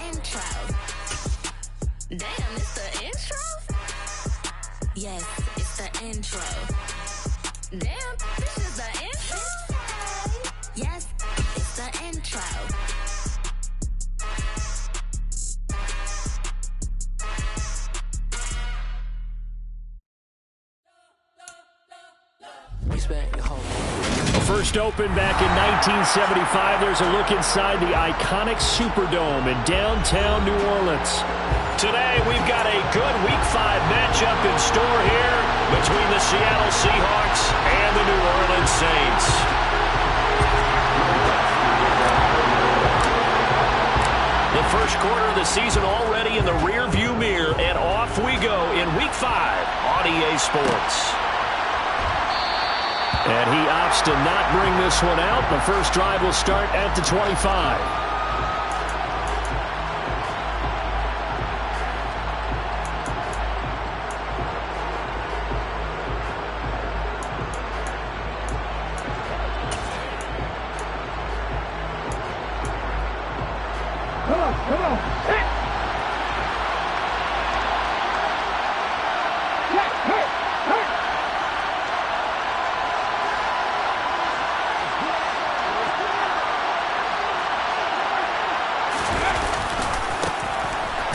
intro. Damn, it's the intro? Yes, it's the intro. Damn, this is the intro? Yes, it's the intro. First opened back in 1975, there's a look inside the iconic Superdome in downtown New Orleans. Today, we've got a good Week 5 matchup in store here between the Seattle Seahawks and the New Orleans Saints. The first quarter of the season already in the rearview mirror, and off we go in Week 5 on EA Sports. And he opts to not bring this one out. The first drive will start at the 25. Come on. Hey.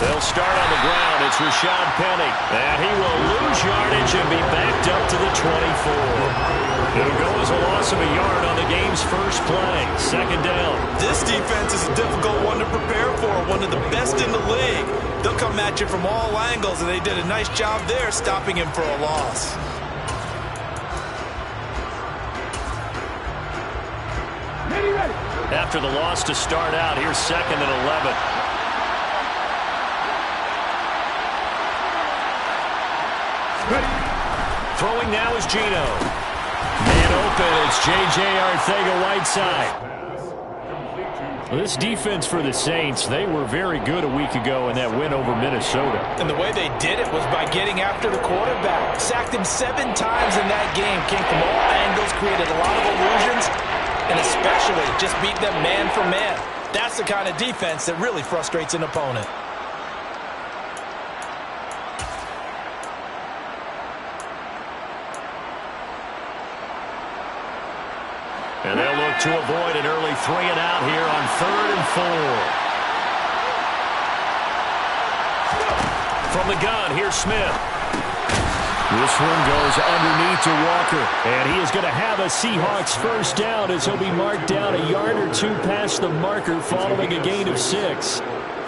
They'll start on the ground. It's Rashad Penny. And he will lose yardage and be backed up to the 24. It'll go as a loss of a yard on the game's first play. Second down. This defense is a difficult one to prepare for. One of the best in the league. They'll come at you from all angles, and they did a nice job there stopping him for a loss. After the loss to start out, here's second and 11. Throwing now is Geno. Man open, it's J.J. Arcega-Whiteside. Well, this defense for the Saints, they were very good a week ago in that win over Minnesota. And the way they did it was by getting after the quarterback. Sacked him 7 times in that game. Came from all angles, created a lot of illusions, and especially just beat them man for man. That's the kind of defense that really frustrates an opponent. And they'll look to avoid an early 3 and out here on 3rd and 4. From the gun, here's Smith. This one goes underneath to Walker. And he is going to have a Seahawks first down as he'll be marked down a yard or 2 past the marker following a gain of 6.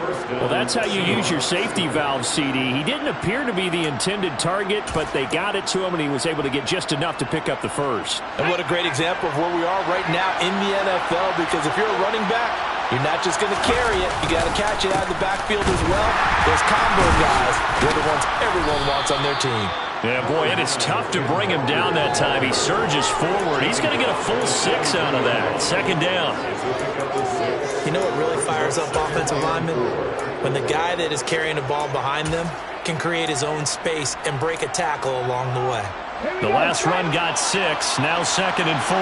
Well, that's how you use your safety valve, CD. He didn't appear to be the intended target, but they got it to him, and he was able to get just enough to pick up the first. And what a great example of where we are right now in the NFL, because if you're a running back, you're not just going to carry it. You got to catch it out of the backfield as well. Those combo guys, they're the ones everyone wants on their team. Yeah, boy, it is tough to bring him down that time. He surges forward. He's going to get a full 6 out of that. Second down. You know what really fires up offensive linemen? When the guy that is carrying the ball behind them can create his own space and break a tackle along the way. The last run got 6. Now second and 4.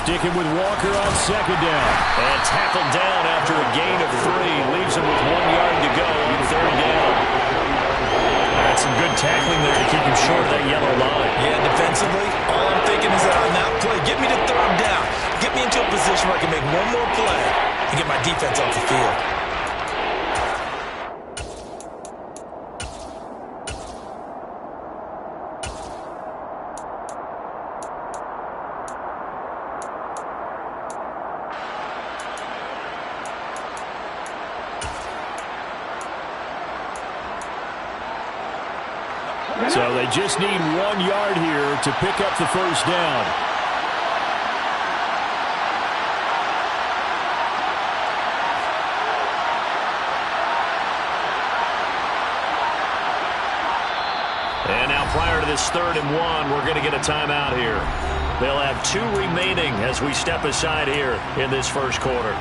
Sticking with Walker on second down. And tackled down after a gain of 3. Leaves him with 1 yard to go on third down. That's some good tackling there to keep him short of that yellow line. Yeah, defensively, all I'm thinking is that on that play, get me to third down. Get me into a position where I can make one more play and get my defense off the field. So they just need 1 yard here to pick up the first down. And now prior to this 3rd and 1, we're going to get a timeout here. They'll have 2 remaining as we step aside here in this first quarter.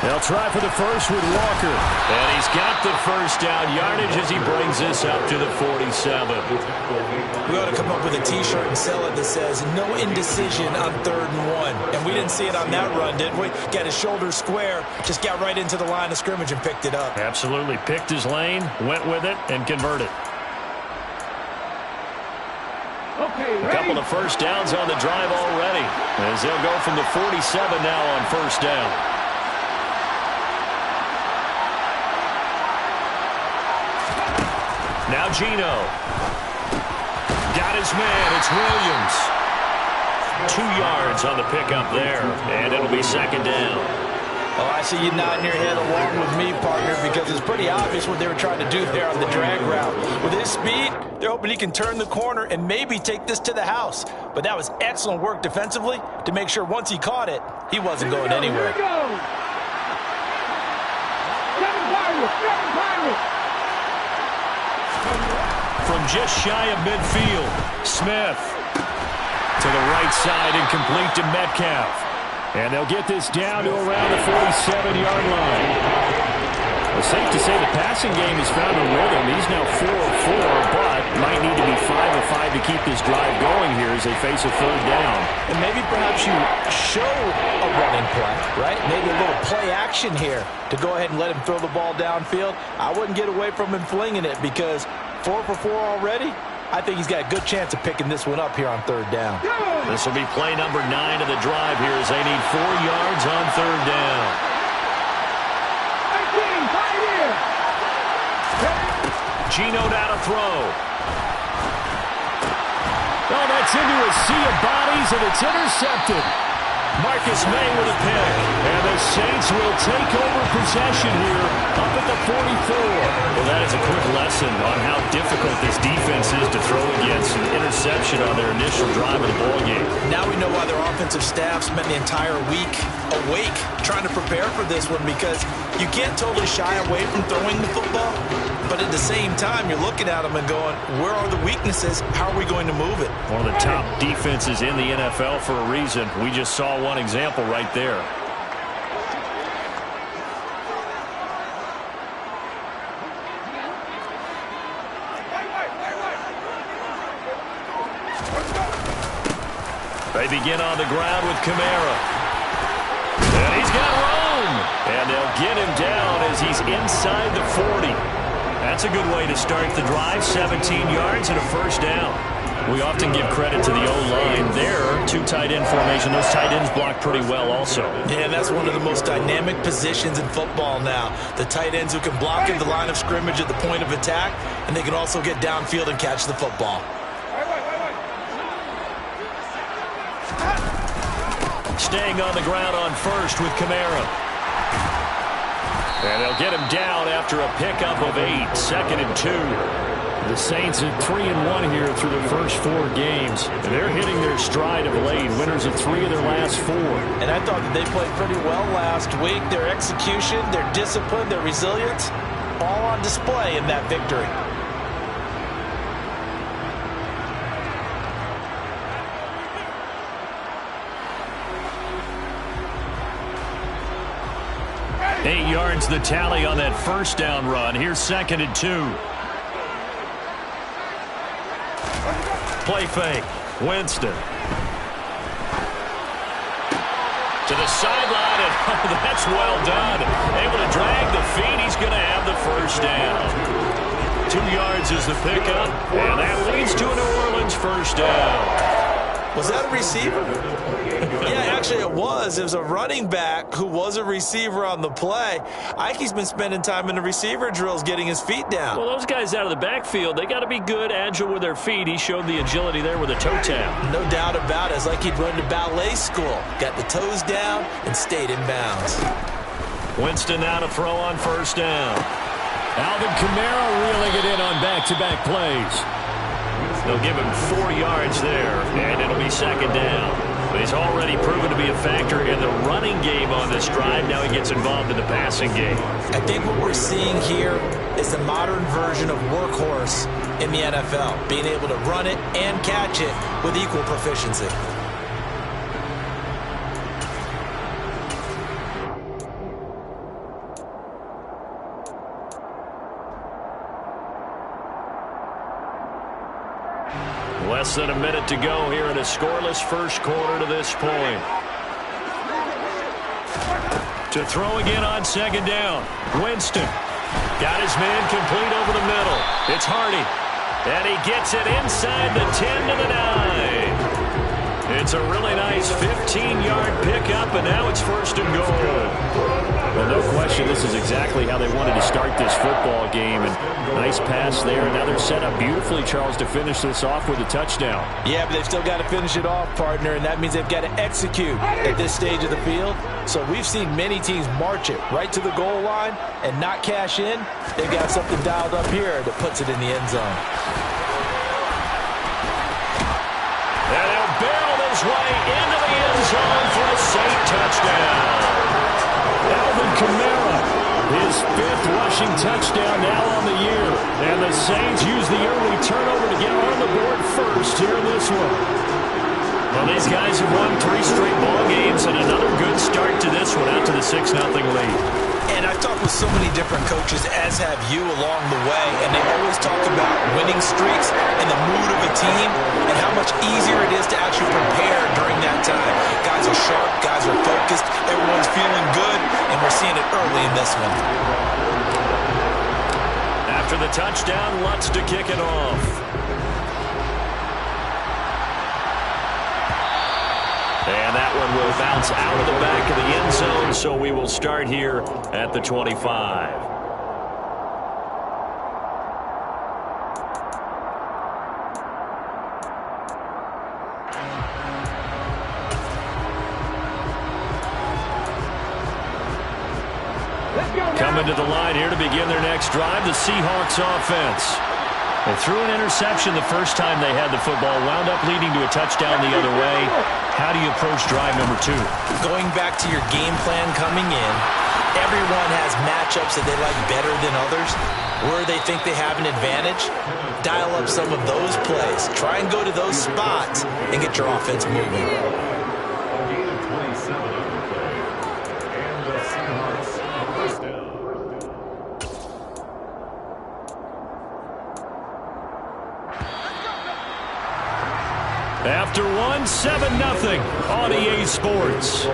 They'll try for the first with Walker. And he's got the first down yardage as he brings this up to the 47. We ought to come up with a T-shirt and sell it that says, no indecision on 3rd and 1. And we didn't see it on that run, did we? Got his shoulders square, just got right into the line of scrimmage and picked it up. Absolutely. Picked his lane, went with it, and converted. A couple of first downs on the drive already, as they'll go from the 47 now on first down. Now Geno. Got his man. It's Williams. 2 yards on the pickup there, and it'll be second down. Oh, I see you nodding your head along with me, partner, because it's pretty obvious what they were trying to do there on the drag route. With his speed, they're hoping he can turn the corner and maybe take this to the house. But that was excellent work defensively to make sure once he caught it, he wasn't going anywhere. From just shy of midfield, Smith to the right side and complete to Metcalf. And they'll get this down to around the 47-yard line. It's safe to say the passing game has found a rhythm. He's now 4 of 4, but might need to be 5 of 5 to keep this drive going here as they face a 3rd down. And maybe perhaps you show a running play, right? Maybe a little play action here to go ahead and let him throw the ball downfield. I wouldn't get away from him flinging it because 4 for 4 already. I think he's got a good chance of picking this one up here on 3rd down. This will be play number 9 of the drive here as they need 4 yards on 3rd down. Geno now to throw. Oh, that's into a sea of bodies, and it's intercepted. Marcus May with a pick. And the Saints will take over possession here up at the 44. Well, that is a quick lesson on how difficult this defense is to throw against an interception on their initial drive of the ballgame. Now we know why their offensive staff spent the entire week awake trying to prepare for this one, because you can't totally shy away from throwing the football, but at the same time, you're looking at them and going, where are the weaknesses? How are we going to move it? One of the top defenses in the NFL for a reason. We just saw one example right there. They begin on the ground with Kamara. And he's got room. And they'll get him down as he's inside the 40. That's a good way to start the drive. 17 yards and a first down. We often give credit to the O-line there. 2 tight end formation. Those tight ends block pretty well also. Yeah, that's one of the most dynamic positions in football now. The tight ends who can block at the line of scrimmage at the point of attack, and they can also get downfield and catch the football. Staying on the ground on first with Kamara. And they'll get him down after a pickup of 8. 2nd and 2. The Saints at 3-1 here through the first 4 games. They're hitting their stride of late. Winners of 3 of their last 4. And I thought that they played pretty well last week. Their execution, their discipline, their resilience, all on display in that victory. Eight yards the tally on that first down run. Here's 2nd and 2. Play fake. Winston. To the sideline, and that's well done. Able to drag the feet. He's going to have the first down. 2 yards is the pickup, and that leads to a New Orleans first down. Was that a receiver? Yeah, actually it was. It was a running back who was a receiver on the play. Ike's been spending time in the receiver drills getting his feet down. Well, those guys out of the backfield, they got to be good, agile with their feet. He showed the agility there with a toe tap. No doubt about it. It's like he'd run to ballet school. Got the toes down and stayed in bounds. Winston now to throw on first down. Alvin Kamara reeling it in on back-to-back plays. They'll give him 4 yards there, and it'll be 2nd down. But he's already proven to be a factor in the running game on this drive. Now he gets involved in the passing game. I think what we're seeing here is the modern version of workhorse in the NFL, being able to run it and catch it with equal proficiency. Less than a minute to go here in a scoreless first quarter to this point. To throw again on second down. Winston got his man complete over the middle. It's Hardy. And he gets it inside the 10 to the 9. It's a really nice 15-yard pickup, and now it's first and goal. Well, no question, this is exactly how they wanted to start this football game. And nice pass there. And now they're set up beautifully, Charles, to finish this off with a touchdown. Yeah, but they've still got to finish it off, partner, and that means they've got to execute at this stage of the field. So we've seen many teams march it right to the goal line and not cash in. They've got something dialed up here that puts it in the end zone. And he'll barrel his way into the end zone for a safe touchdown. Alvin Kamara, his 5th rushing touchdown now on the year. And the Saints use the early turnover to get on the board first here in this one. Well, these guys have won 3 straight ball games and another good start to this one out to the 6-0 lead. And I've talked with so many different coaches, as have you along the way, and they always talk about winning streaks and the mood of a team and how much easier it is to actually prepare during that time. Guys are sharp, guys are focused, everyone's feeling good, and we're seeing it early in this one. After the touchdown, Lutz to kick it off. And that one will bounce out of the back of the end zone, so we will start here at the 25. Coming to the line here to begin their next drive, the Seahawks offense. They threw an interception the first time they had the football, wound up leading to a touchdown the other way. How do you approach drive number 2? Going back to your game plan coming in, everyone has matchups that they like better than others. Where they think they have an advantage, dial up some of those plays. Try and go to those spots and get your offense moving. After one, 7-0 on EA Sports.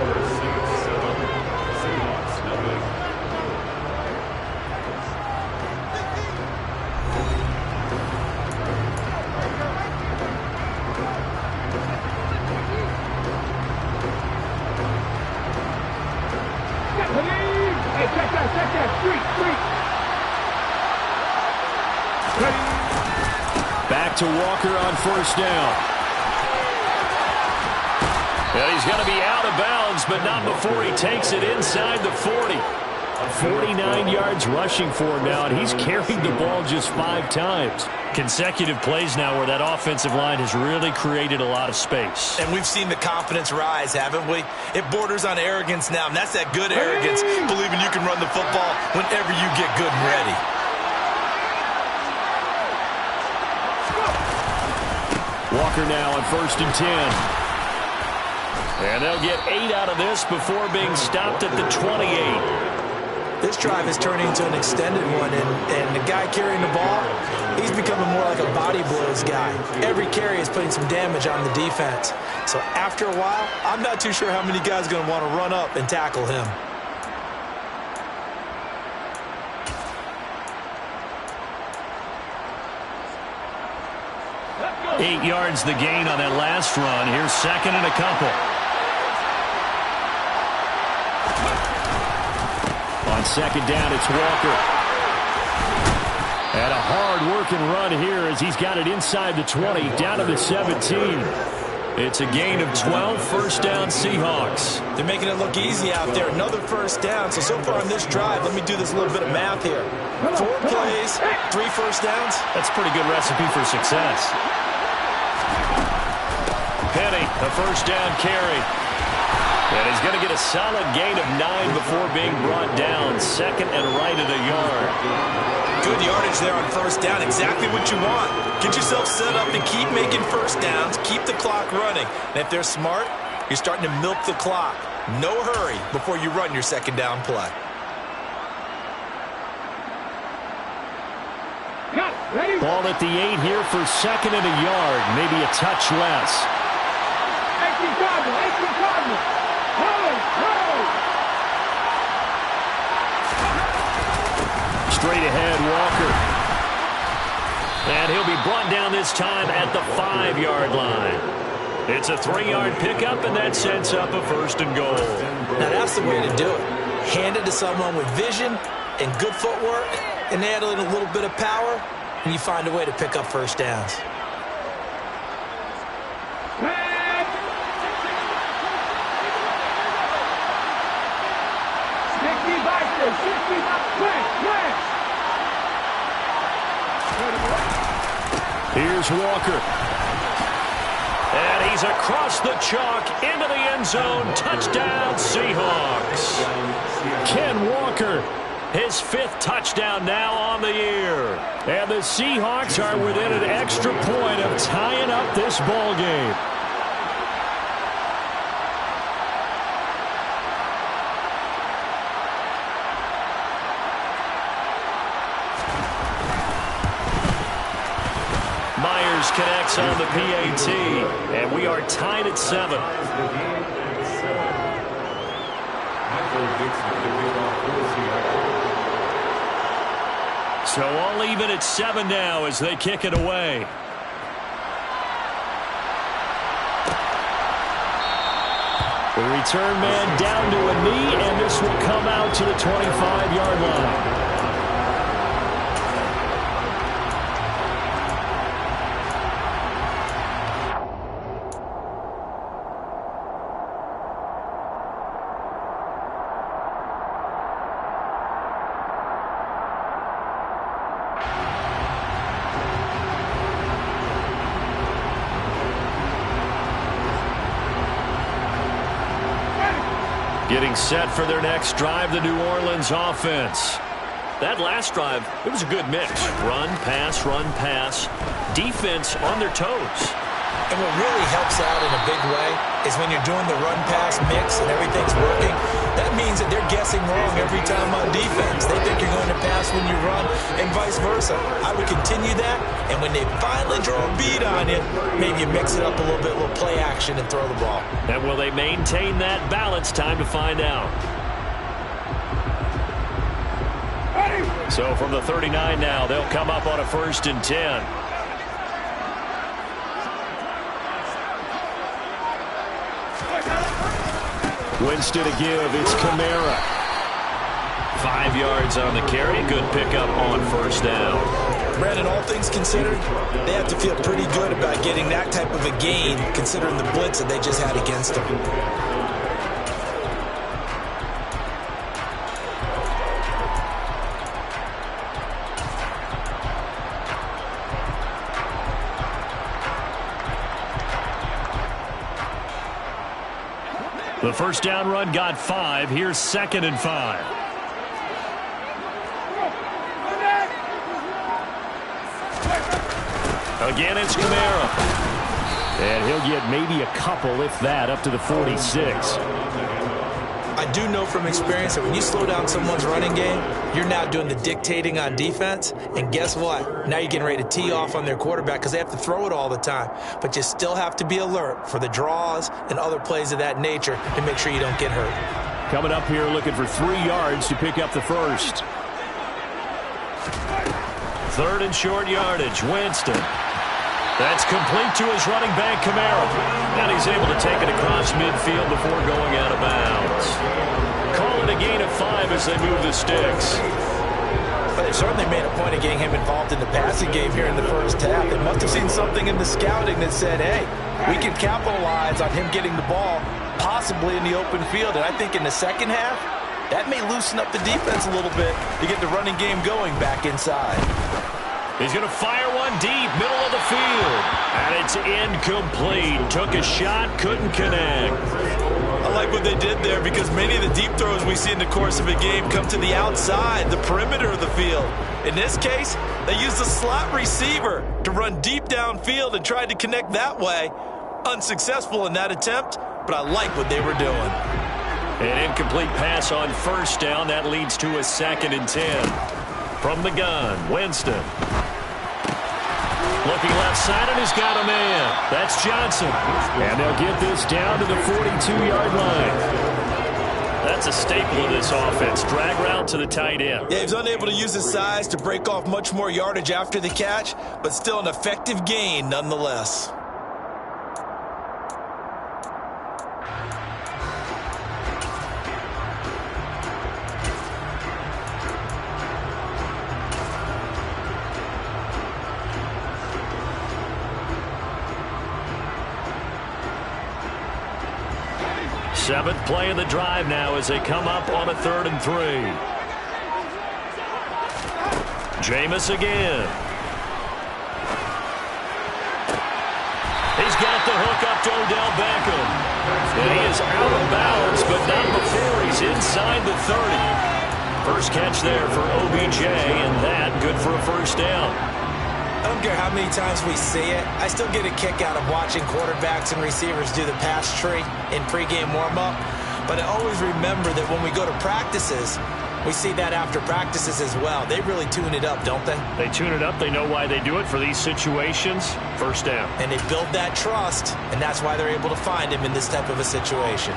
Back to Walker on first down. And he's going to be out of bounds, but not before he takes it inside the 40. 49 yards rushing for him now, and he's carried the ball just 5 times. Consecutive plays now where that offensive line has really created a lot of space. And we've seen the confidence rise, haven't we? It borders on arrogance now, and that's that good arrogance, believing you can run the football whenever you get good and ready. Walker now on 1st and 10. And they'll get 8 out of this before being stopped at the 28. This drive is turning into an extended one, and the guy carrying the ball, he's becoming more like a body blows guy. Every carry is putting some damage on the defense. So after a while, I'm not too sure how many guys are going to want to run up and tackle him. Eight yards the gain on that last run. Here's second and a couple. On second down, it's Walker. And a hard-working run here as he's got it inside the 20, down to the 17. It's a gain of 12, first down Seahawks. They're making it look easy out there. Another first down. So far on this drive, let me do this little bit of math here. 4 plays, 3 first downs. That's a pretty good recipe for success. Penny, a first down carry. And he's going to get a solid gain of 9 before being brought down. Second and right at a yard. Good yardage there on first down. Exactly what you want. Get yourself set up and keep making first downs. Keep the clock running. And if they're smart, you're starting to milk the clock. No hurry before you run your second down play. Cut. Ball at the 8 here for second and a yard, maybe a touch less. Straight ahead, Walker. And he'll be brought down this time at the 5-yard line. It's a 3-yard pickup, and that sets up a first and goal. Now that's the way to do it. Hand it to someone with vision and good footwork, and add in a little bit of power, and you find a way to pick up first downs. Here's Walker. And he's across the chalk into the end zone. Touchdown, Seahawks. Ken Walker, his 5th touchdown now on the year. And the Seahawks are within an extra point of tying up this ball game. Myers connects on the PAT, and we are tied at 7. So all even at 7 now as they kick it away. The return man down to a knee, and this will come out to the 25-yard line. Getting set for their next drive, the New Orleans offense. That last drive, it was a good mix. Run, pass. Defense on their toes. And what really helps out in a big way is when you're doing the run-pass mix and everything's working, that means that they're guessing wrong every time on defense. They think you're going to pass when you run and vice versa. I would continue that, and when they finally draw a beat on you, maybe you mix it up a little play action and throw the ball. And will they maintain that balance? Time to find out. So from the 39 now, they'll come up on a 1st and 10. Winston to give. It's Kamara. 5 yards on the carry. Good pickup on 1st down. Brandon, all things considered, they have to feel pretty good about getting that type of a gain considering the blitz that they just had against them. The 1st down run got 5. Here's 2nd and 5. Again, it's Kamara. And he'll get maybe a couple, if that, up to the 46. I do know from experience that when you slow down someone's running game, you're now doing the dictating on defense. And guess what? Now you're getting ready to tee off on their quarterback because they have to throw it all the time. But you still have to be alert for the draws and other plays of that nature to make sure you don't get hurt. Coming up here looking for 3 yards to pick up the 1st. 3rd and short yardage. Winston. That's complete to his running back, Kamara. And he's able to take it across midfield before going out of bounds. Call it a gain of 5 as they move the sticks. But they certainly made a point of getting him involved in the passing game here in the 1st half. They must have seen something in the scouting that said, hey, we can capitalize on him getting the ball possibly in the open field. And I think in the 2nd half, that may loosen up the defense a little bit to get the running game going back inside. He's going to fire one deep, middle of the field. And it's incomplete. Took a shot, couldn't connect. I like what they did there because many of the deep throws we see in the course of a game come to the outside, the perimeter of the field. In this case, they used a slot receiver to run deep downfield and tried to connect that way. Unsuccessful in that attempt, but I like what they were doing. An incomplete pass on 1st down. That leads to a 2nd and 10. From the gun, Winston. Looking left side, and he's got a man. That's Johnson. And they'll get this down to the 42-yard line. That's a staple of this offense. Drag route to the tight end. Yeah, he's unable to use his size to break off much more yardage after the catch, but still an effective gain nonetheless. Seventh play of the drive now as they come up on a 3rd and 3. Jameis again. He's got the hook up to Odell Beckham. And he is out of bounds, but not before he's inside the 30. First catch there for OBJ, and that good for a first down. I don't care how many times we see it. I still get a kick out of watching quarterbacks and receivers do the pass tree in pregame warm-up. But I always remember that when we go to practices, we see that after practices as well. They really tune it up, don't they? They tune it up. They know why they do it for these situations. First down. And they build that trust, and that's why they're able to find him in this type of a situation.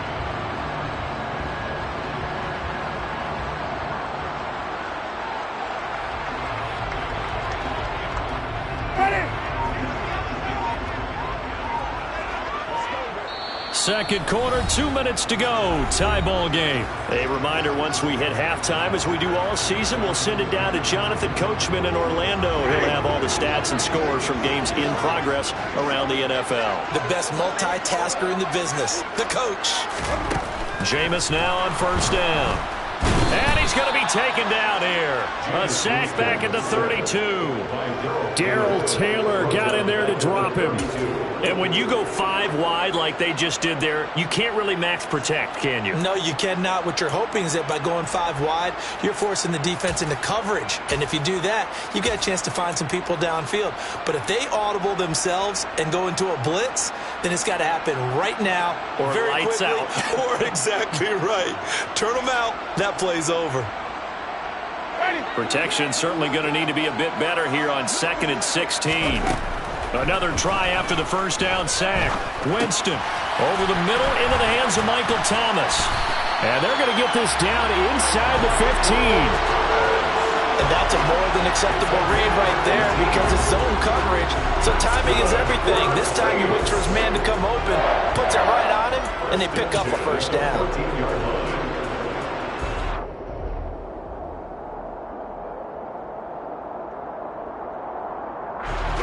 Second quarter, 2 minutes to go. Tie ball game. A reminder, once we hit halftime, as we do all season, we'll send it down to Jonathan Coachman in Orlando. He'll have all the stats and scores from games in progress around the NFL. The best multitasker in the business, the coach. Jameis now on first down. And he's going to be taken down here. A sack back at the 32. Darrell Taylor got in there to drop him. And when you go 5 wide like they just did there, you can't really max protect, can you? No, you cannot. What you're hoping is that by going 5 wide, you're forcing the defense into coverage. And if you do that, you get a chance to find some people downfield. But if they audible themselves and go into a blitz, then it's got to happen right now. Or very lights quickly, out. Or exactly right. Turn them out. That play's over. Protection certainly going to need to be a bit better here on 2nd and 16. Another try after the first down sack. Winston over the middle into the hands of Michael Thomas. And they're going to get this down inside the 15. And that's a more than acceptable read right there because it's zone coverage. So timing is everything. This time he waits for his man to come open, puts it right on him, and they pick up a first down.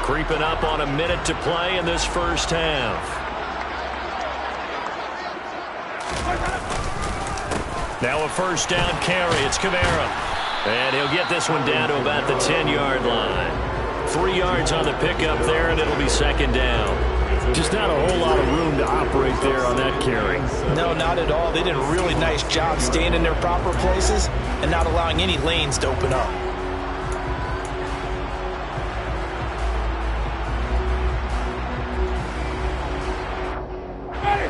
Creeping up on a minute to play in this first half. Now a first down carry. It's Kamara. And he'll get this one down to about the 10-yard line. 3 yards on the pickup there, and it'll be second down. Just not a whole lot of room to operate there on that carry. No, not at all. They did a really nice job staying in their proper places and not allowing any lanes to open up.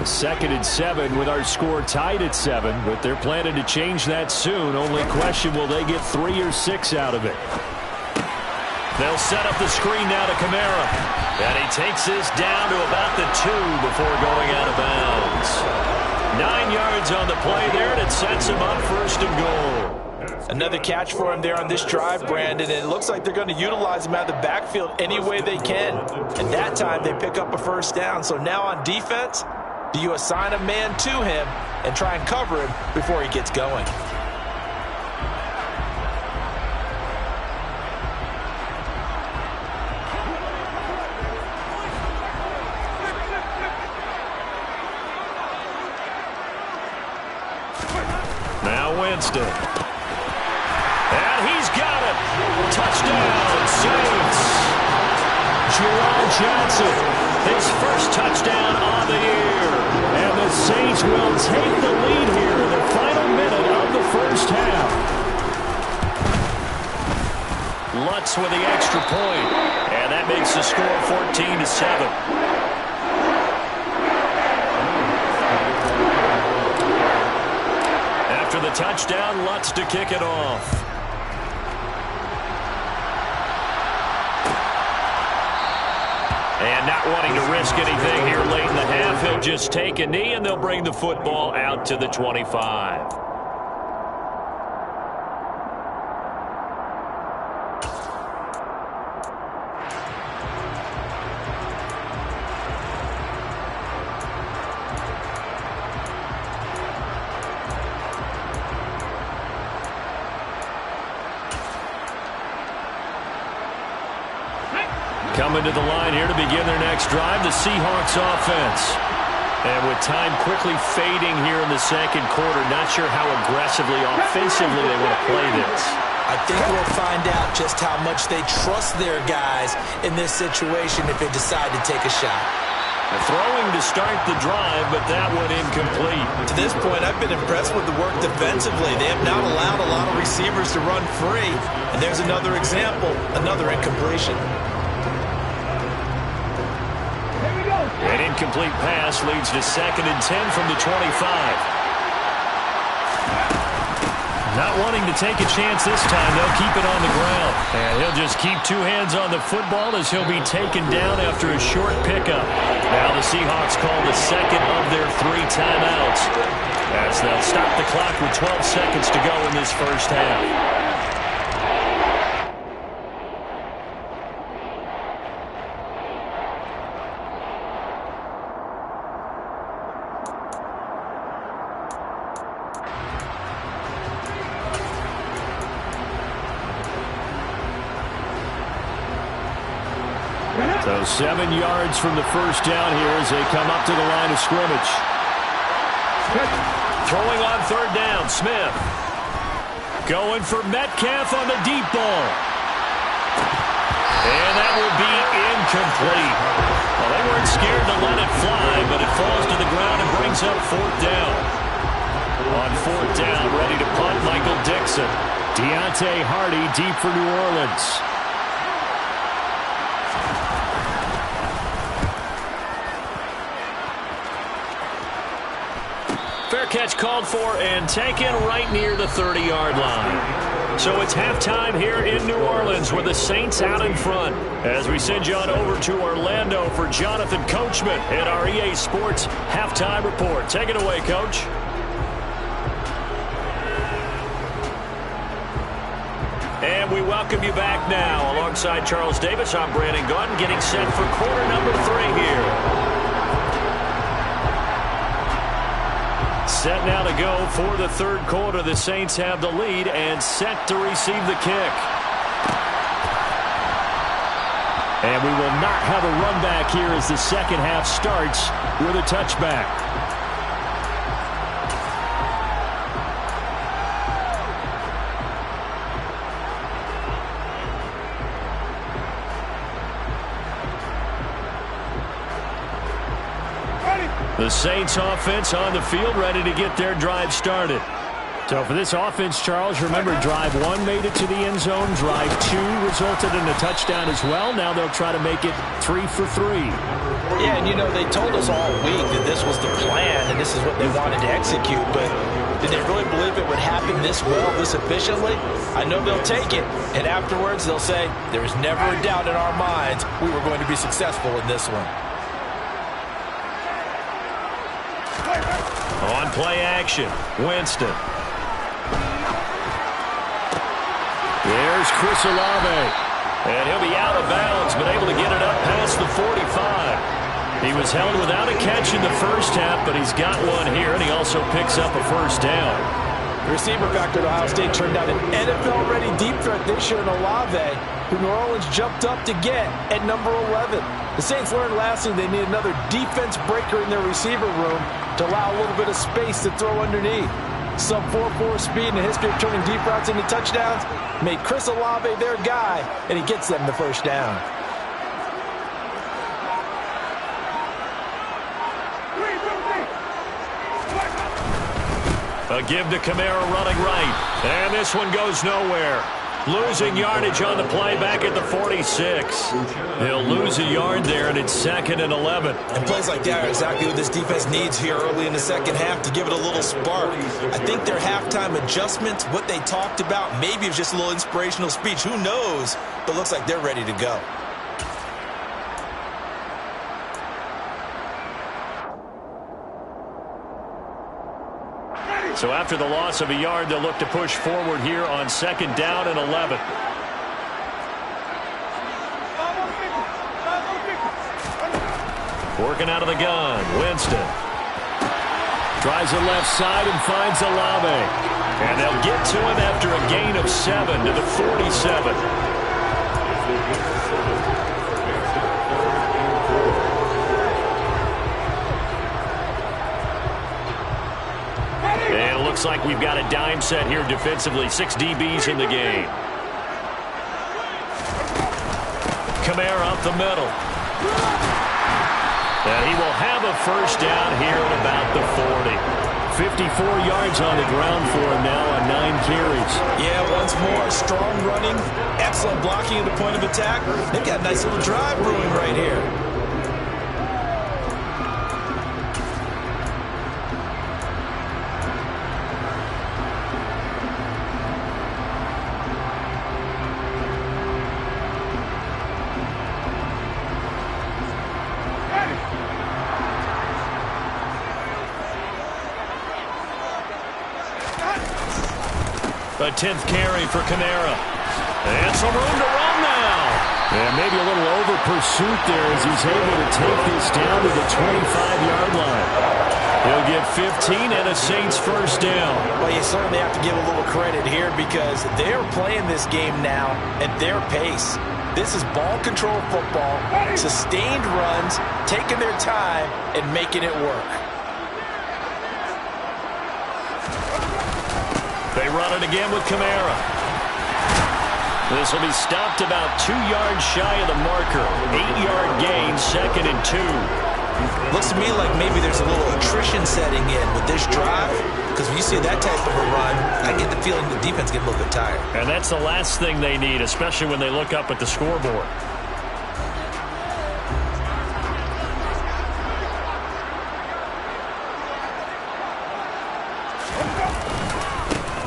Second and 7 with our score tied at 7, but they're planning to change that soon. Only question, will they get 3 or 6 out of it? They'll set up the screen now to Kamara. And he takes this down to about the 2 before going out of bounds. 9 yards on the play there, and it sets him up first and goal. Another catch for him there on this drive, Brandon, and it looks like they're going to utilize him out of the backfield any way they can. And that time they pick up a first down. So now on defense, do you assign a man to him and try and cover him before he gets going? Now Winston. And he's got it. Touchdown, Saints. Jerome Johnson, his first touchdown on the year. And the Saints will take the lead here in the final minute of the first half. Lutz with the extra point. And that makes the score 14-7. After the touchdown, Lutz to kick it off. And not wanting to risk anything here late in the half, he'll just take a knee, and they'll bring the football out to the 25. Coming to the line here to begin their next drive, the Seahawks offense. And with time quickly fading here in the second quarter, not sure how aggressively, offensively they want to play this. I think we'll find out just how much they trust their guys in this situation if they decide to take a shot. Throwing to start the drive, but that one incomplete. To this point, I've been impressed with the work defensively. They have not allowed a lot of receivers to run free. And there's another example, another incompletion. An incomplete pass leads to 2nd and 10 from the 25. Not wanting to take a chance this time, they'll keep it on the ground. And he'll just keep 2 hands on the football as he'll be taken down after a short pickup. Now the Seahawks call the second of their 3 timeouts, as they'll stop the clock with 12 seconds to go in this first half. So 7 yards from the first down here as they come up to the line of scrimmage. Throwing on 3rd down, Smith. Going for Metcalf on the deep ball. And that will be incomplete. Well, they weren't scared to let it fly, but it falls to the ground and brings up 4th down. On 4th down, ready to punt, Michael Dixon. Deontay Hardy deep for New Orleans. Fair catch called for and taken right near the 30-yard line. So it's halftime here in New Orleans with the Saints out in front. As we send you on over to Orlando for Jonathan Coachman at our EA Sports Halftime Report. Take it away, Coach. And we welcome you back now. Alongside Charles Davis, I'm Brandon Gaudin, getting set for quarter number 3 here. Set now to go for the 3rd quarter. The Saints have the lead and set to receive the kick. And we will not have a run back here as the second half starts with a touchback. The Saints offense on the field, ready to get their drive started. So for this offense, Charles, remember drive 1 made it to the end zone. Drive 2 resulted in a touchdown as well. Now they'll try to make it 3 for 3. Yeah, and you know, they told us all week that this was the plan and this is what they wanted to execute. But did they really believe it would happen this well, this efficiently? I know they'll take it. And afterwards, they'll say, there was never a doubt in our minds we were going to be successful in this one. On play action, Winston. There's Chris Olave. And he'll be out of bounds, but able to get it up past the 45. He was held without a catch in the first half, but he's got one here, and he also picks up a first down. The receiver factor at Ohio State turned out an NFL-ready deep threat this year in Olave, who New Orleans jumped up to get at number 11. The Saints learned last year they need another defense breaker in their receiver room to allow a little bit of space to throw underneath. Sub 4.4 speed and a history of turning deep routes into touchdowns made Chris Olave their guy, and he gets them the first down. A give to Kamara running right, and this one goes nowhere. Losing yardage on the play back at the 46. They'll lose a yard there, and it's 2nd and 11. And plays like that are exactly what this defense needs here early in the second half to give it a little spark. I think their halftime adjustments, what they talked about, maybe it was just a little inspirational speech. Who knows? But looks like they're ready to go. So after the loss of a yard, they'll look to push forward here on 2nd down and 11. Working out of the gun, Winston. Tries the left side and finds Olave. And they'll get to him after a gain of 7 to the 47. And it looks like we've got a dime set here defensively. 6 DBs in the game. Kamara up the middle. And he will have a first down here at about the 40. 54 yards on the ground for him now on 9 carries. Yeah, once more, strong running, excellent blocking at the point of attack. They've got a nice little drive brewing right here. A 10th carry for Kamara. And some room to run now. And maybe a little over pursuit there as he's able to take this down to the 25-yard line. He'll get 15 and a Saints first down. Well, you certainly have to give a little credit here because they're playing this game now at their pace. This is ball control football, sustained runs, taking their time and making it work. They run it again with Kamara. This will be stopped about 2 yards shy of the marker. 8-yard gain, 2nd and 2. Looks to me like maybe there's a little attrition setting in with this drive because when you see that type of a run, I get the feeling the defense gets a little bit tired. And that's the last thing they need, especially when they look up at the scoreboard.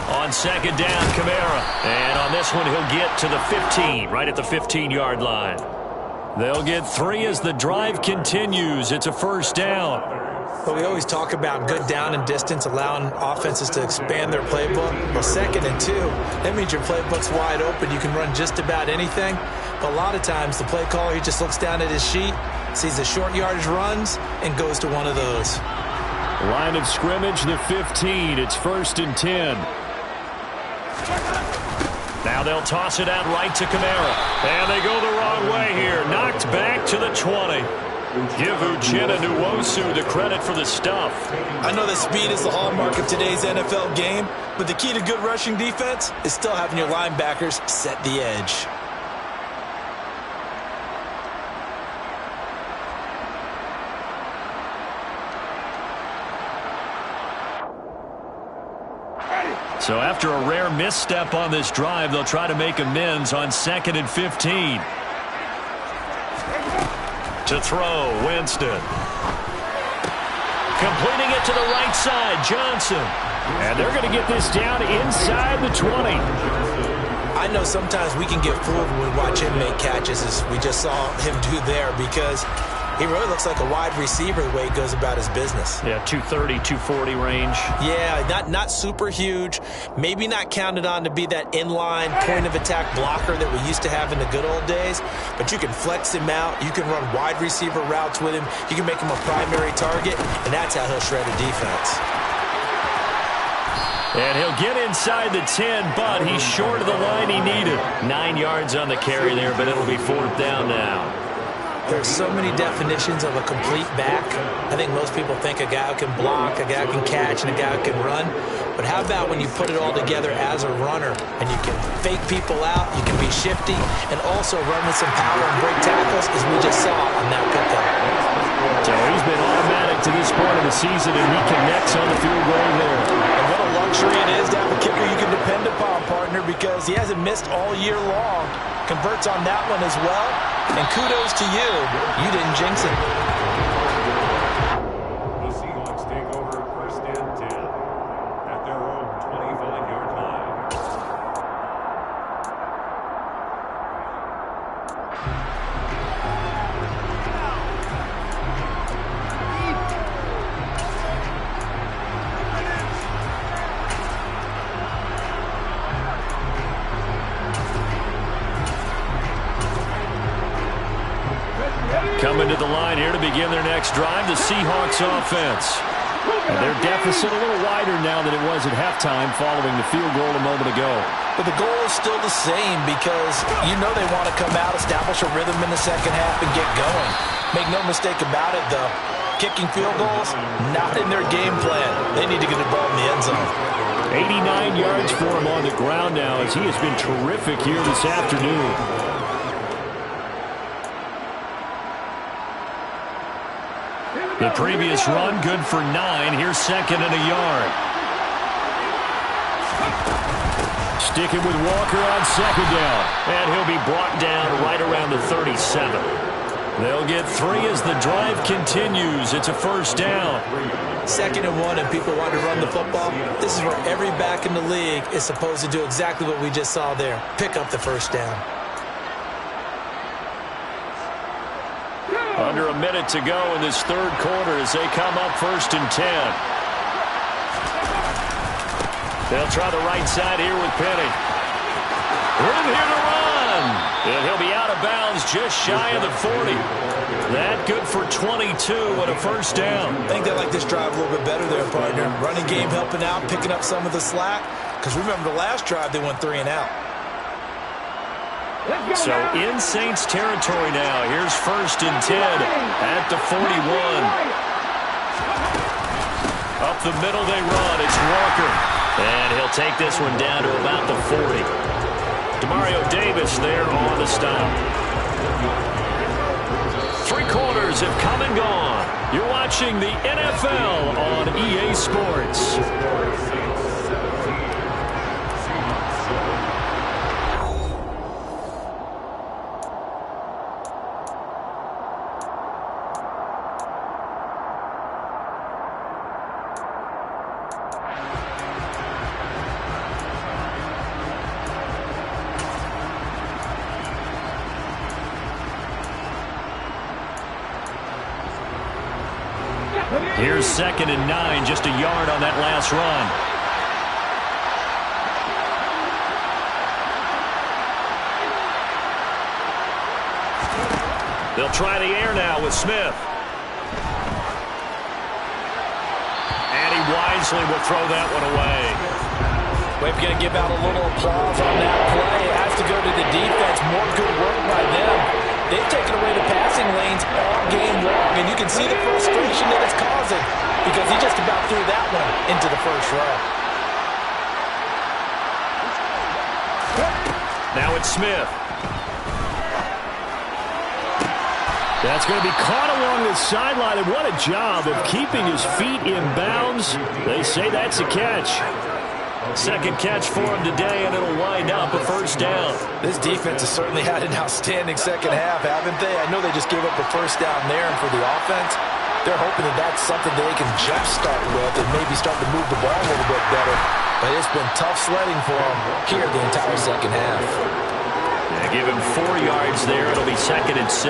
On 2nd down, Kamara. And on this one, he'll get to the 15, right at the 15-yard line. They'll get 3 as the drive continues. It's a first down. But we always talk about good down and distance, allowing offenses to expand their playbook. Well, 2nd and 2, that means your playbook's wide open. You can run just about anything. But a lot of times, the play caller, he just looks down at his sheet, sees the short yardage runs, and goes to one of those. Line of scrimmage, the 15. It's 1st and 10. Now they'll toss it out right to Kamara. And they go the wrong way here. Knocked back to the 20. Give Uchenna Nwosu the credit for the stuff. I know that speed is the hallmark of today's NFL game, but the key to good rushing defense is still having your linebackers set the edge. So after a rare misstep on this drive, they'll try to make amends on 2nd and 15. To throw, Winston. Completing it to the right side, Johnson. And they're going to get this down inside the 20. I know sometimes we can get fooled when we watch him make catches, as we just saw him do there, because he really looks like a wide receiver the way he goes about his business. Yeah, 230, 240 range. Yeah, not super huge. Maybe not counted on to be that inline point-of-attack blocker that we used to have in the good old days. But you can flex him out. You can run wide receiver routes with him. You can make him a primary target, and that's how he'll shred a defense. And he'll get inside the 10, but he's short of the line he needed. 9 yards on the carry there, but it'll be 4th down now. There's so many definitions of a complete back. I think most people think a guy who can block, a guy who can catch, and a guy who can run. But how about when you put it all together as a runner and you can fake people out, you can be shifty, and also run with some power and break tackles, as we just saw on that pickup. So he's been automatic to this point of the season, and he connects on the field goal there. And what a luxury it is to have a kicker you can depend upon, partner, because he hasn't missed all year long. Converts on that one as well. And kudos to you. You didn't jinx it. The Seahawks take over 1st and 10 at their own 25-yard line. begin their next drive, the Seahawks offense. And their deficit a little wider now than it was at halftime following the field goal a moment ago. But the goal is still the same because you know they want to come out, establish a rhythm in the second half, and get going. Make no mistake about it, though. Kicking field goals, not in their game plan. They need to get the ball in the end zone. 89 yards for him on the ground now as he has been terrific here this afternoon. The previous run, good for 9. Here's second and a yard. Sticking with Walker on second down. And he'll be brought down right around the 37. They'll get 3 as the drive continues. It's a first down. 2nd and 1 and people want to run the football. This is where every back in the league is supposed to do exactly what we just saw there. Pick up the first down. Under a minute to go in this third quarter as they come up 1st and 10. They'll try the right side here with Penny. Room here to run. And he'll be out of bounds just shy of the 40. That good for 22 and a first down. I think they like this drive a little bit better there, partner. Running game helping out, picking up some of the slack. Because remember the last drive they went 3 and out. So in Saints territory now. Here's 1st and 10 at the 41. Up the middle they run. It's Walker. And he'll take this one down to about the 40. Demario Davis there on the stop. 3 quarters have come and gone. You're watching the NFL on EA Sports. Here's 2nd and 9, just a yard on that last run. They'll try the air now with Smith. And he wisely will throw that one away. We're going to give out a little applause on that play. It has to go to the defense. More good work by them. They've taken away the passing lanes all game long, and you can see the frustration that it's causing because he just about threw that one into the first row. Now it's Smith. That's going to be caught along the sideline, and what a job of keeping his feet in bounds. They say that's a catch. 2nd catch for him today, and it'll wind up a first down. This defense has certainly had an outstanding second half, haven't they? I know they just gave up a first down there, and for the offense, they're hoping that that's something they can jumpstart with and maybe start to move the ball a little bit better. But it's been tough sledding for them here the entire second half. Give him 4 yards there. It'll be 2nd and 6.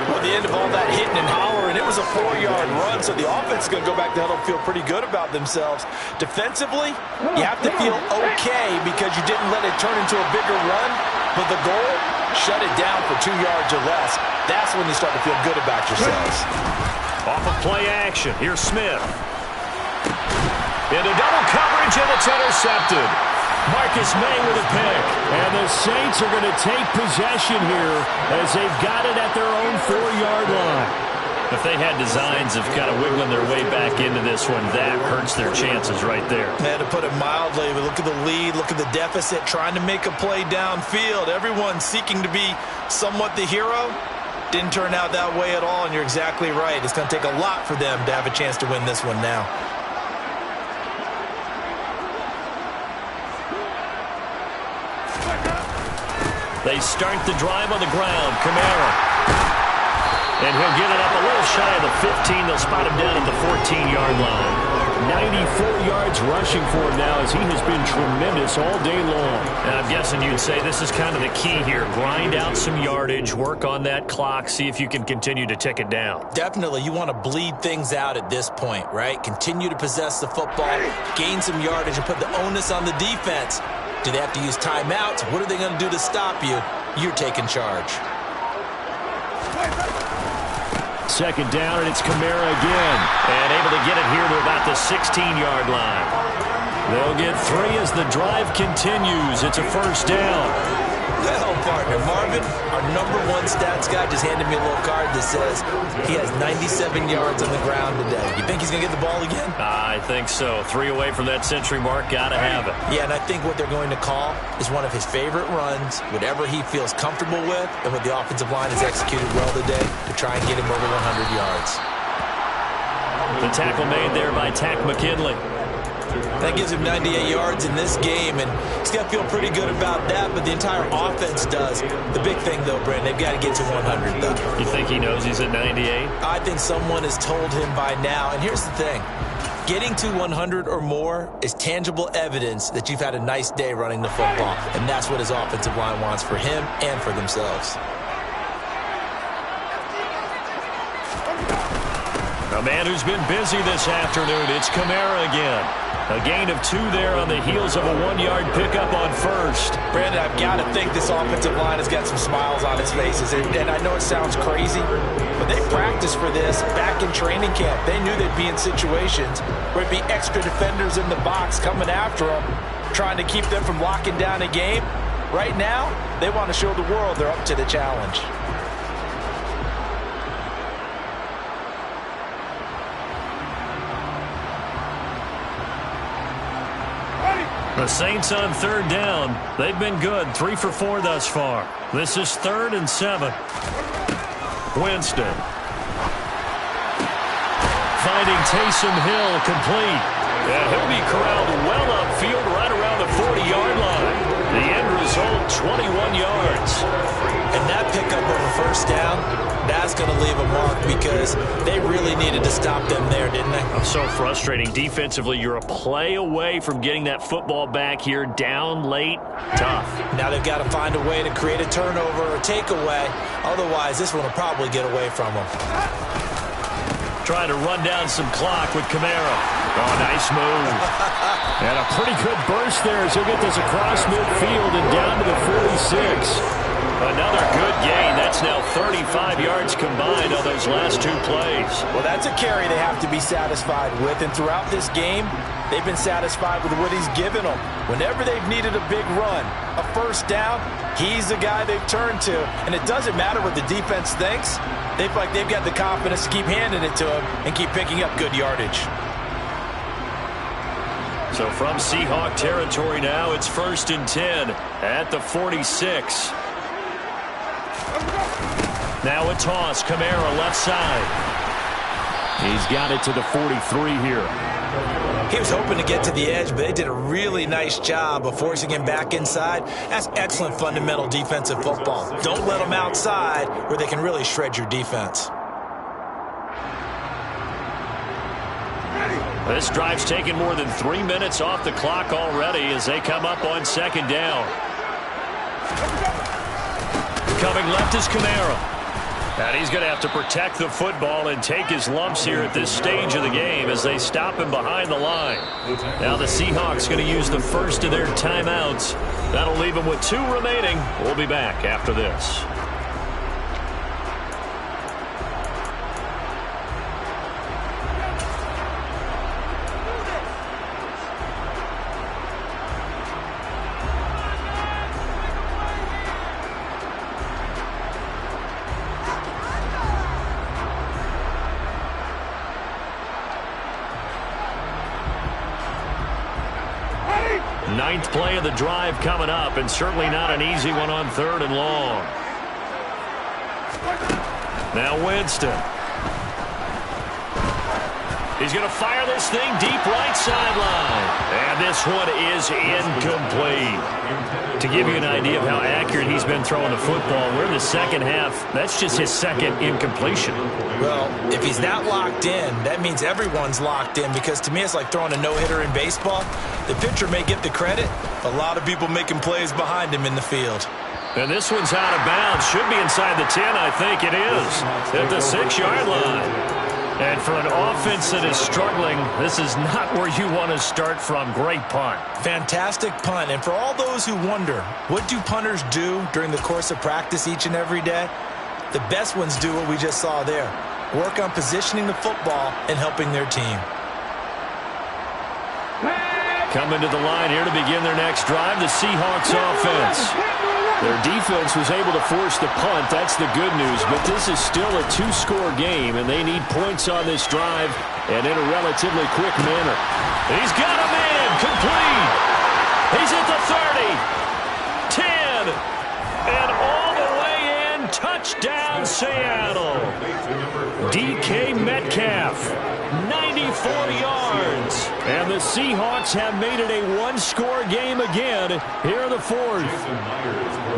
Well, the end of all that hitting and hollering, it was a 4-yard run, so the offense is going to go back to huddle and feel pretty good about themselves. Defensively, you have to feel okay because you didn't let it turn into a bigger run, but the goal, shut it down for 2 yards or less. That's when you start to feel good about yourselves. Off of play action, here's Smith. Into double coverage, and it's intercepted. Marcus May with a pick. And the Saints are going to take possession here as they've got it at their own 4-yard line. If they had designs of kind of wiggling their way back into this one, that hurts their chances right there. Man, to put it mildly, but look at the lead, look at the deficit, trying to make a play downfield. Everyone seeking to be somewhat the hero. Didn't turn out that way at all, and you're exactly right. It's going to take a lot for them to have a chance to win this one now. They start the drive on the ground. Kamara. And he'll get it up a little shy of the 15. They'll spot him down at the 14-yard line. 94 yards rushing for him now as he has been tremendous all day long. And I'm guessing you'd say this is kind of the key here. Grind out some yardage, work on that clock, see if you can continue to tick it down. Definitely. You want to bleed things out at this point, right? Continue to possess the football, gain some yardage, and put the onus on the defense. Do they have to use timeouts? What are they going to do to stop you? You're taking charge. Second down, and it's Kamara again. And able to get it here to about the 16-yard line. They'll get 3 as the drive continues. It's a first down. Well, partner, Marvin, our #1 stats guy, just handed me a little card that says he has 97 yards on the ground today. You think he's going to get the ball again? I think so. 3 away from that century mark. Got to have it. Yeah, and I think what they're going to call is one of his favorite runs, whatever he feels comfortable with, and what the offensive line has executed well today to try and get him over 100 yards. The tackle made there by Tack McKinley. That gives him 98 yards in this game, and he's got to feel pretty good about that, but the entire offense does. The big thing, though, Brandon, they've got to get to 100, though. You think he knows he's at 98? I think someone has told him by now, and here's the thing. Getting to 100 or more is tangible evidence that you've had a nice day running the football, and that's what his offensive line wants for him and for themselves. A man who's been busy this afternoon, it's Kamara again. A gain of 2 there on the heels of a 1-yard pickup on first. Brandon, I've got to think this offensive line has got some smiles on its faces. And I know it sounds crazy, but they practiced for this back in training camp. They knew they'd be in situations where there'd be extra defenders in the box coming after them, trying to keep them from locking down a game. Right now, they want to show the world they're up to the challenge. The Saints on 3rd down. They've been good. 3 for 4 thus far. This is 3rd and 7. Winston. Finding Taysom Hill complete. And he'll be corralled well upfield right around the 40-yard line. The end result, 21 yards. And that pickup of a first down, that's going to leave a mark because they really needed to stop them there, didn't they? So frustrating. Defensively, you're a play away from getting that football back here. Down late, tough. Now they've got to find a way to create a turnover or takeaway. Otherwise, this one will probably get away from them. Trying to run down some clock with Kamara. Oh, nice move. And a pretty good burst there as he'll get this across midfield and down to the 46. Another good gain. That's now 35 yards combined on those last 2 plays. Well, that's a carry they have to be satisfied with. And throughout this game, they've been satisfied with what he's given them. Whenever they've needed a big run, a first down, he's the guy they've turned to. And it doesn't matter what the defense thinks. They've got the confidence to keep handing it to him and keep picking up good yardage. So from Seahawk territory now, it's 1st and 10 at the 46. Now a toss. Kamara left side. He's got it to the 43 here. He was hoping to get to the edge, but they did a really nice job of forcing him back inside. That's excellent fundamental defensive football. Don't let them outside where they can really shred your defense. This drive's taken more than 3 minutes off the clock already as they come up on 2nd down. Coming left is Kamara. And he's going to have to protect the football and take his lumps here at this stage of the game as they stop him behind the line. Now the Seahawks going to use the first of their timeouts. That'll leave them with 2 remaining. We'll be back after this. Ninth play of the drive coming up, and certainly not an easy one on 3rd and long. Now Winston. He's going to fire this thing deep right sideline. And this one is incomplete. To give you an idea of how accurate he's been throwing the football, we're in the second half. That's just his 2nd incompletion. Well, if he's not locked in, that means everyone's locked in, because to me it's like throwing a no-hitter in baseball. The pitcher may get the credit, a lot of people making plays behind him in the field. And this one's out of bounds. Should be inside the 10, I think it is. At the 6-yard line. And for an offense that is struggling, this is not where you want to start from. Great punt. Fantastic punt. And for all those who wonder, what do punters do during the course of practice each and every day? The best ones do what we just saw there. work on positioning the football and helping their team. Coming to the line here to begin their next drive, the Seahawks offense. Their defense was able to force the punt. That's the good news. But this is still a two-score game, and they need points on this drive and in a relatively quick manner. He's got a man complete. He's at the 30, 10, and all the way in. Touchdown, Seattle. DK Metcalf, 94 yards. And the Seahawks have made it a one-score game again here in the fourth.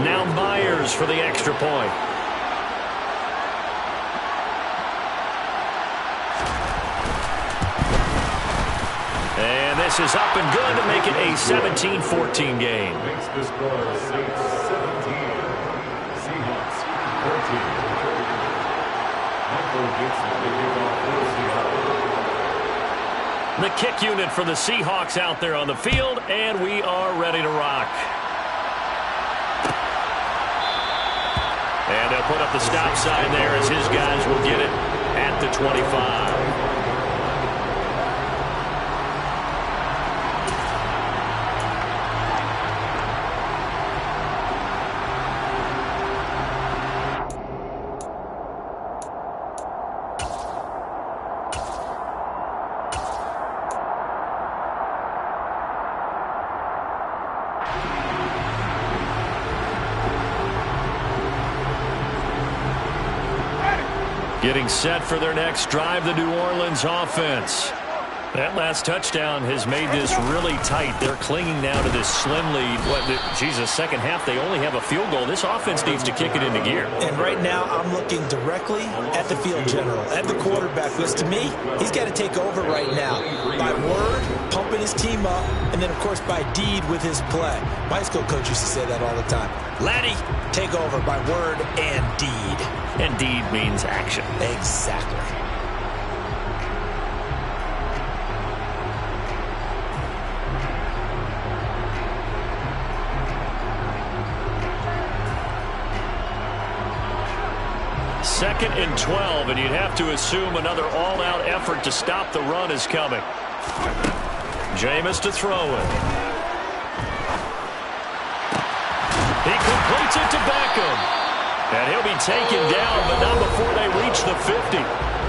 Now Myers for the extra point. And this is up and good to make it a 17-14 game. Makes the score Saints 17, Seahawks 14. Michael Gibson to kick off for Seattle. The kick unit for the Seahawks out there on the field, and we are ready to rock. And they'll put up the stop sign there as his guys will get it at the 25. Getting set for their next drive, the New Orleans offense. That last touchdown has made this really tight. They're clinging now to this slim lead. Second half, they only have a field goal. This offense needs to kick it into gear. And right now, I'm looking directly at the field general, at the quarterback, because to me, he's got to take over right now. By word, pumping his team up, and then, of course, by deed with his play. My high school coach used to say that all the time. Laddie, take over by word and deed. And deed means action. Exactly. Second and 12, and you'd have to assume another all-out effort to stop the run is coming. Jameis to throw it. He completes it to Beckham. And he'll be taken down, but not before they reach the 50.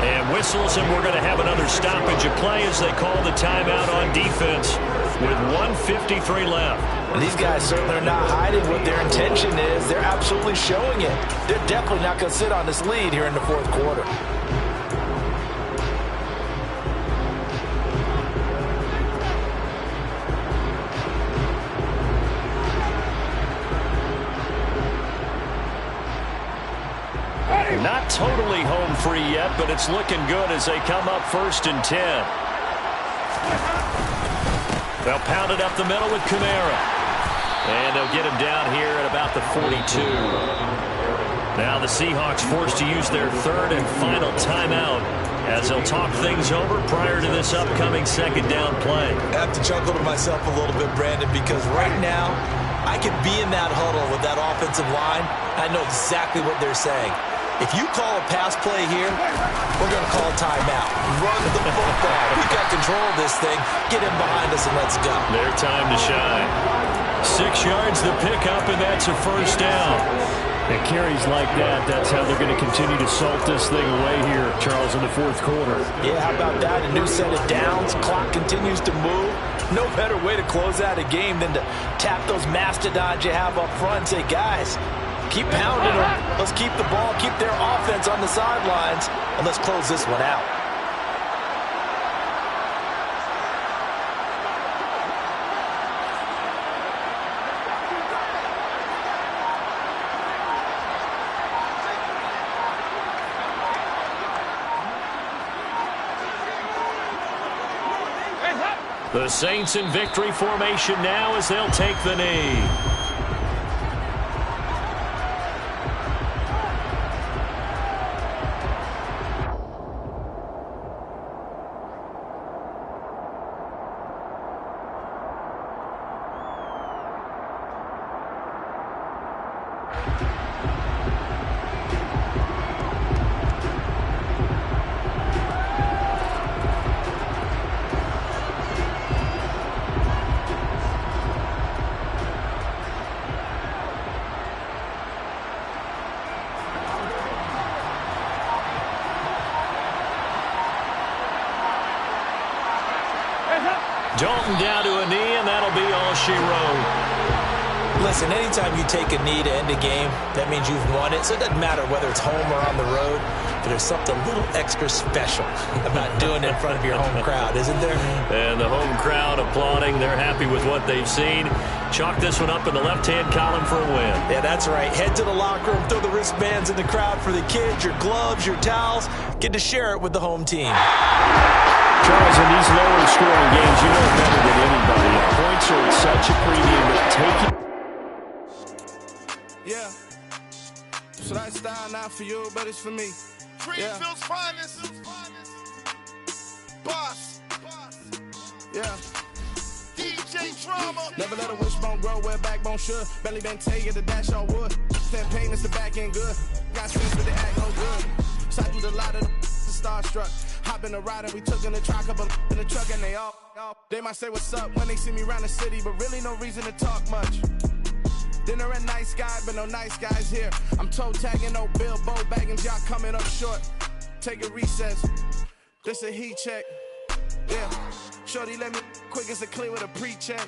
And whistles, and we're going to have another stoppage of play as they call the timeout on defense with 1:53 left. And these guys certainly are not hiding what their intention is. They're absolutely showing it. They're definitely not going to sit on this lead here in the fourth quarter. Not totally home free yet, but it's looking good as they come up 1st and 10. They'll pound it up the middle with Kamara. And they'll get him down here at about the 42. Now the Seahawks forced to use their third and final timeout as they'll talk things over prior to this upcoming second down play. I have to chuckle to myself a little bit, Brandon, because right now I could be in that huddle with that offensive line. I know exactly what they're saying. If you call a pass play here, we're going to call a timeout. Run the football. We've got control of this thing. Get him behind us and let's go. Their time to shine. 6 yards the pickup, and that's a first down. And carries like that, that's how they're going to continue to salt this thing away here, Charles, in the fourth quarter. Yeah, how about that? A new set of downs. Clock continues to move. No better way to close out a game than to tap those mastodons you have up front and say, guys, keep pounding them. Let's keep the ball, keep their offense on the sidelines, and let's close this one out. The Saints in victory formation now as they'll take the knee. Dalton down to a knee, and that'll be all she wrote. Listen, anytime you take a knee to end a game, that means you've won it. So it doesn't matter whether it's home or on the road, but there's something a little extra special about doing it in front of your home crowd, isn't there? And the home crowd applauding. They're happy with what they've seen. Chalk this one up in the left-hand column for a win. Yeah, that's right. Head to the locker room, throw the wristbands in the crowd for the kids, your gloves, your towels. Get to share it with the home team. Charles, in these lower-scoring games, you know better than anybody. Points are at such a premium that taking... Yeah. So that style not for you, but it's for me. Greenfield's finest. Boss. Yeah. DJ Drama. Never let a wishbone grow where a backbone should. Belly been take it to dash all wood. That pain is the back end good. Got sense but they act no good. Shot through the lot of the starstruck. Hop in the ride and we took in the truck up in the truck and they all. They might say what's up when they see me around the city, but really no reason to talk much. Dinner at nice guy, but no nice guys here. I'm toe tagging, no Bilbo bagging, y'all coming up short. Take a recess. This a heat check. Yeah. Shorty let me quick as a clear with a pre-check.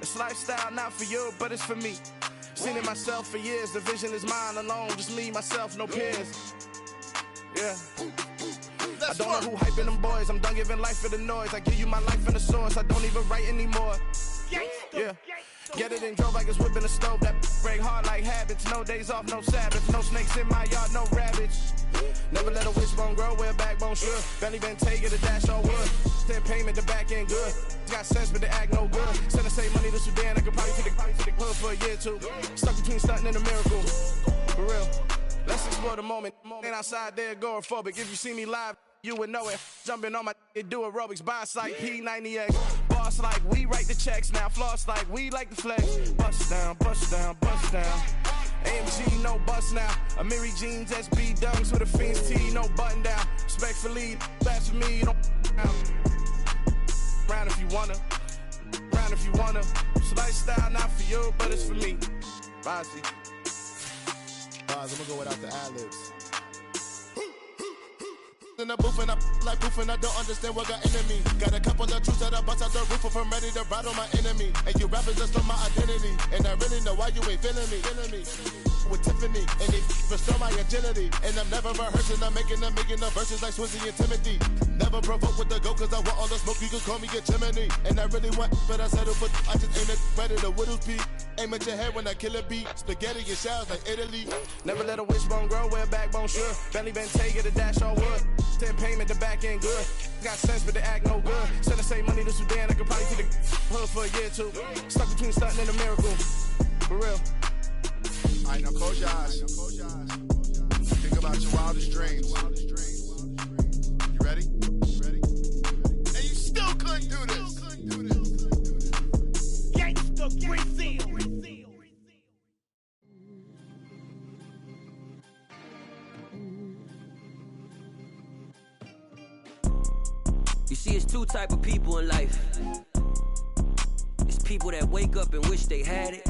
It's lifestyle not for you, but it's for me. Seen it myself for years. The vision is mine alone. Just me, myself, no peers. Yeah. I don't know who hyping them boys. I'm done giving life for the noise. I give you my life in the source. I don't even write anymore. Yeah. Get it and drove like it's whipping a stove. That break hard like habits. No days off, no Sabbath. No snakes in my yard, no rabbits. Never let a wishbone grow where a backbone should. Belly been take it to dash all wood. Then payment, the back end good. Got sense, but they act no good. Send us say money to Sudan. I could probably take the hood for a year or two. Stuck between stunting and a miracle. For real. Let's explore the moment. Ain't outside there agoraphobic. If you see me live, you would know it. Jumping on my do aerobics. Boss like P90X. Boss like we write the checks now. Floss like we like the flex. Bust down, bust down, bust down. AMG, no bust now. Amiri jeans, SB dunks with a Fiends T, no button down. Respectfully, that's for me, you don't round if you wanna. Round if you wanna. It's lifestyle not for you, but it's for me. Bozzy. I'm gonna go without the ad-libs. In the booth and I like proof and I don't understand what got into me. Got a couple of truths that I bust out the roof if I'm ready to ride on my enemy. And you rappers just on my identity. And I really know why you ain't feeling me. With Tiffany and they restore my agility. And I'm never rehearsing, I'm making the verses like Swizzy and Timothy. Never provoke with the go cause I want all the smoke, you can call me a chimney. And I really want, but I settle for I just aim at ready to whittle peak. Aim at your head when I kill a beat. Spaghetti and shells like Italy. Never let a wishbone grow where a backbone should. Belly been take it to dash all wood. Then payment, the back end good. Got sense, but they act no good. Send us say money to Sudan, I could probably take the hood for a year or two. Stuck between stunting and a miracle. For real. Alright, now close your eyes. Think about your wildest dreams. You ready? And you still couldn't do this. Gangsta Brazil. You see, it's two type of people in life. It's people that wake up and wish they had it.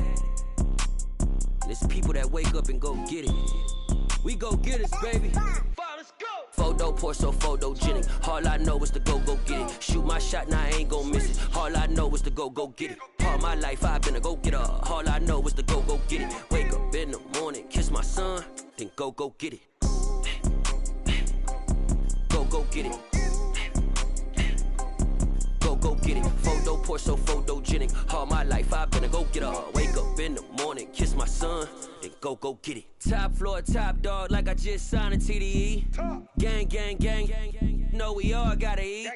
And it's people that wake up and go get it. We go get it, baby. Let's go. Photo poor, so photogenic. All I know is to go get it. Shoot my shot, now I ain't gon' miss it. All I know is to go get it. All my life I've been a go-getter. All I know is to go get it. Wake up in the morning, kiss my son, then go get it. Go get it. Go get it. Photo poor, so photogenic. All my life I've been a go-getter. Wake up in the morning, kiss my son, then go get it. Top floor, top dog, like I just signed a TDE. Gang, gang, gang, gang. Know we all gotta eat.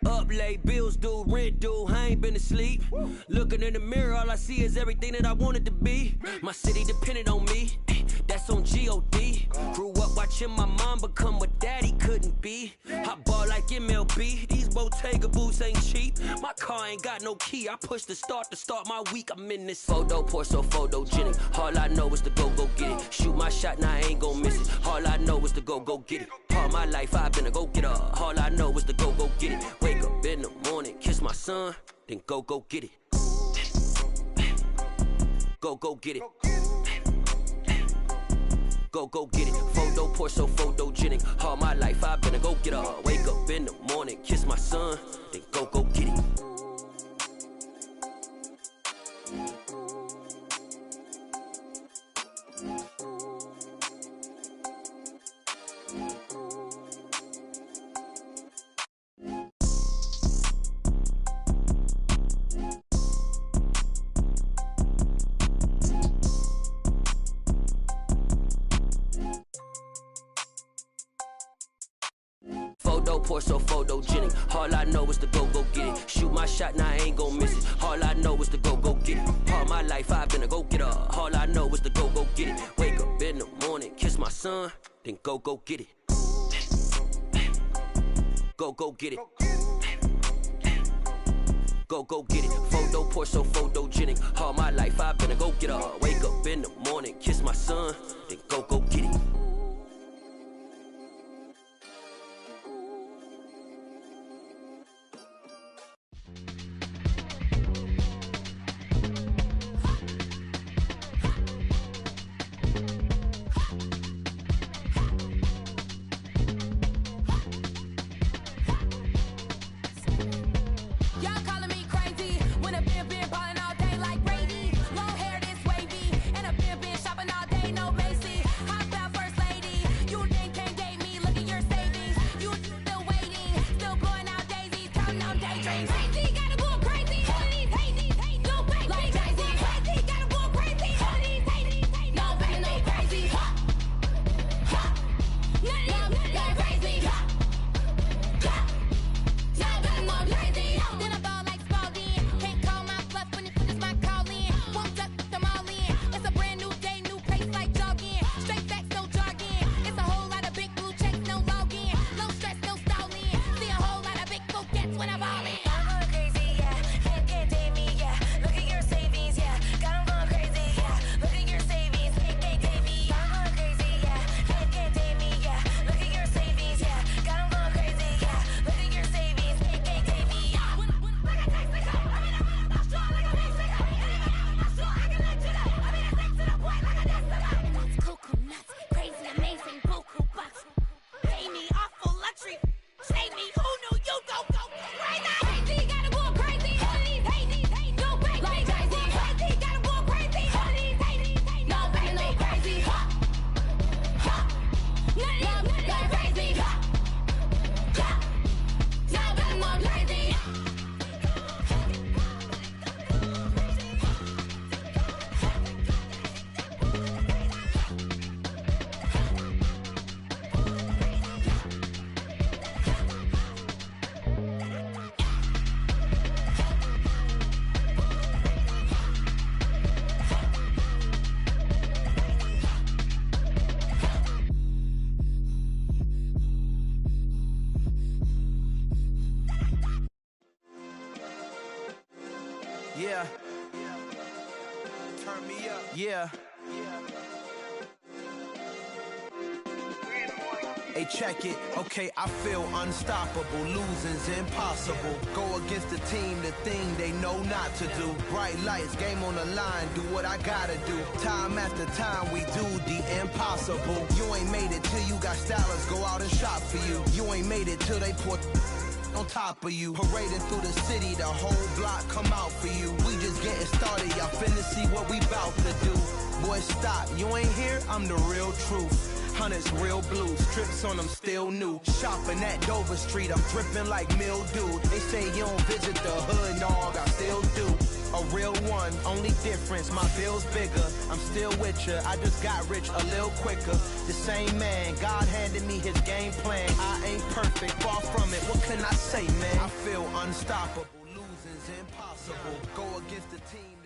Up late, bills due, rent due, I ain't been asleep. Looking in the mirror, all I see is everything that I wanted to be. My city depended on me, that's on G.O.D. Grew up watching my mom become what daddy couldn't be. I ball like MLB, these Bottega boots ain't cheap. My car ain't got no key, I push the start to start my week. I'm in this photo poor, so photogenic. All I know is to go get it. Shoot my shot, now I ain't gon' miss it. All I know is to go get it. All my life I've been a go-getter. All I know is to go get it. Wake up in the morning, kiss my son, then go get it. Go get it. Go get it. Photo poor, so photogenic. All my life I've been a go-getter. Wake up in the morning, kiss my son, then go get it. pour so photogenic. All I know is to go get it. Shoot my shot, now I ain't gon' miss it. All I know is to go get it. All my life I've been a go-getter. All I know is to go get it. Wake up in the morning, kiss my son, then go get it. Go get it. Go get it. Photo pour so photogenic. All my life I've been a go-getter. Wake up in the morning, kiss my son, then go get it. Yeah. Turn me up. Yeah. Hey, check it. Okay, I feel unstoppable. Losing's impossible. Go against the team, the thing they know not to do. Bright lights, game on the line, do what I gotta do. Time after time, we do the impossible. You ain't made it till you got stylists go out and shop for you. You ain't made it till they put on top of you. Parading through the city, the whole block come out for you. We just getting started, y'all finna see what we bout to do. Boy, stop, you ain't here, I'm the real truth. Hunters, real blue, strips on them still new. Shopping at Dover Street, I'm dripping like mildew. They say you don't visit the hood, dog, I still do. A real one, only difference, my bill's bigger. I'm still with ya, I just got rich a little quicker. The same man, God handed me his game plan. I ain't perfect, far from it, what can I say, man? I feel unstoppable, losing's impossible. Go against the team.